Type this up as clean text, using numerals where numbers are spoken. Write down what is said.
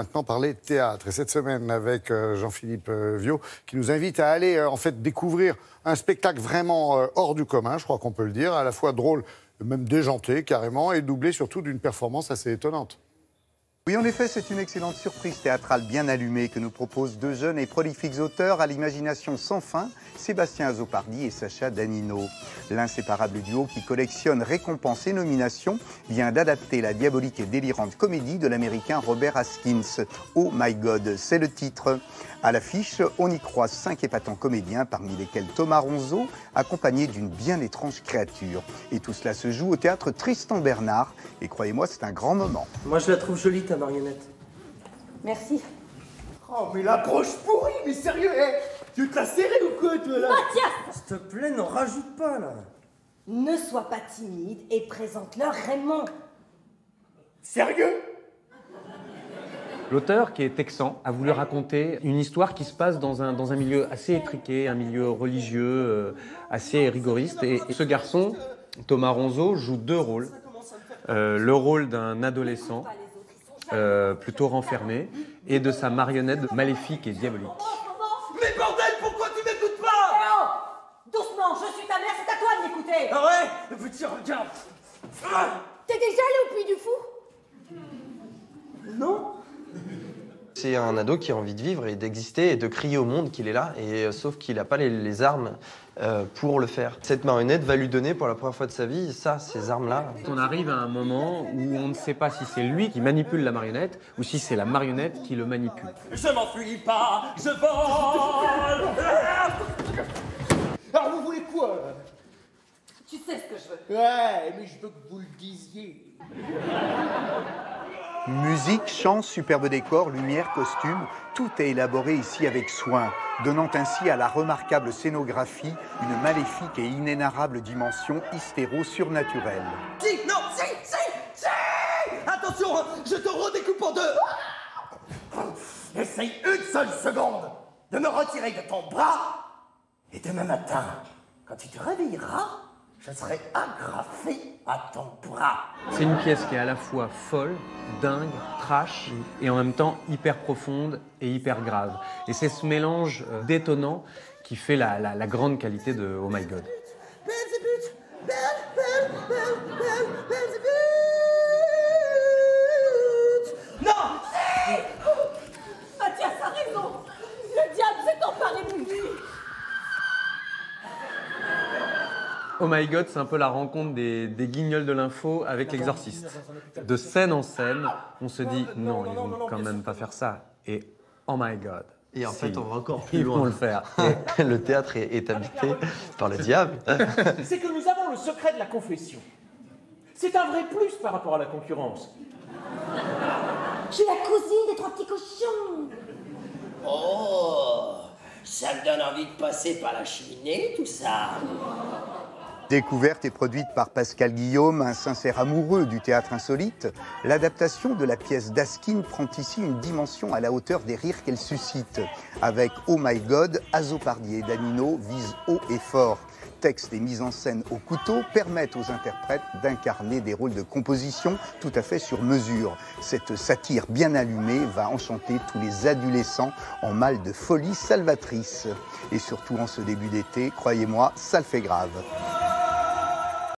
Maintenant parler théâtre. Et cette semaine, avec Jean-Philippe Viau, qui nous invite à aller en fait découvrir un spectacle vraiment hors du commun, je crois qu'on peut le dire, à la fois drôle, même déjanté carrément, et doublé surtout d'une performance assez étonnante. Oui, en effet, c'est une excellente surprise théâtrale bien allumée que nous proposent deux jeunes et prolifiques auteurs à l'imagination sans fin, Sébastien Azzopardi et Sacha Danino. L'inséparable duo qui collectionne récompenses et nominations vient d'adapter la diabolique et délirante comédie de l'américain Robert Askins. Oh my God, c'est le titre. À l'affiche, on y croise 5 épatants comédiens, parmi lesquels Thomas Ronzeau, accompagné d'une bien étrange créature. Et tout cela se joue au théâtre Tristan Bernard. Et croyez-moi, c'est un grand moment. Moi, je la trouve jolie, ta marionnette. Merci. Oh, mais l'approche pourrie, mais sérieux, tu te l'as serré ou quoi, toi, là? Mathias! S'il te plaît, n'en rajoute pas, là. Ne sois pas timide et présente-leur Raymond. Sérieux? L'auteur, qui est texan, a voulu raconter une histoire qui se passe dans un milieu assez étriqué, un milieu religieux, assez rigoriste. Et ce garçon, Thomas Ronzeau, joue deux rôles. Le rôle d'un adolescent, plutôt renfermé, et de sa marionnette maléfique et diabolique. Mais bordel, pourquoi tu m'écoutes pas? Eh oh! Doucement, je suis ta mère, c'est à toi de m'écouter. Ah ouais? Petit, regarde. T'es déjà allé au Puy du Fou? Non? C'est un ado qui a envie de vivre et d'exister et de crier au monde qu'il est là, et sauf qu'il n'a pas les armes pour le faire. Cette marionnette va lui donner pour la première fois de sa vie ça, ces armes-là. On arrive à un moment où on ne sait pas si c'est lui qui manipule la marionnette ou si c'est la marionnette qui le manipule. Je m'enfuis pas, je vole. Alors vous voulez quoi, là? Tu sais ce que je veux. Ouais, mais je veux que vous le disiez. Musique, chant, superbe décor, lumière, costume, tout est élaboré ici avec soin, donnant ainsi à la remarquable scénographie une maléfique et inénarrable dimension hystéro-surnaturelle. Si, non, si! Attention, je te redécoupe en deux. Essaye une seule seconde de me retirer de ton bras, et demain matin, quand tu te réveilleras, je serai agrafé à ton bras. C'est une pièce qui est à la fois folle, dingue, trash, et en même temps hyper profonde et hyper grave. Et c'est ce mélange détonnant qui fait la grande qualité de Oh My God. Belzébuth, Belzébuth. Non! Mathias a raison. Le diable s'est emparé de lui. Oh My God, c'est un peu la rencontre des guignols de l'info avec l'exorciste. De scène en scène, on se dit non, ils vont quand même pas faire ça. Et Oh My God. Et en si, fait, on va encore plus ils loin. vont le faire. Le théâtre est habité par le diable. C'est que nous avons le secret de la confession. C'est un vrai plus par rapport à la concurrence. J'ai la cousine des 3 petits cochons. Oh, ça me donne envie de passer par la cheminée, tout ça. Découverte et produite par Pascal Guillaume, un sincère amoureux du théâtre insolite, l'adaptation de la pièce d'Askin prend ici une dimension à la hauteur des rires qu'elle suscite. Avec Oh My God, Azzopardi et Danino visent haut et fort. Texte et mise en scène au couteau permettent aux interprètes d'incarner des rôles de composition tout à fait sur mesure. Cette satire bien allumée va enchanter tous les adolescents en mal de folie salvatrice. Et surtout en ce début d'été, croyez-moi, ça le fait grave.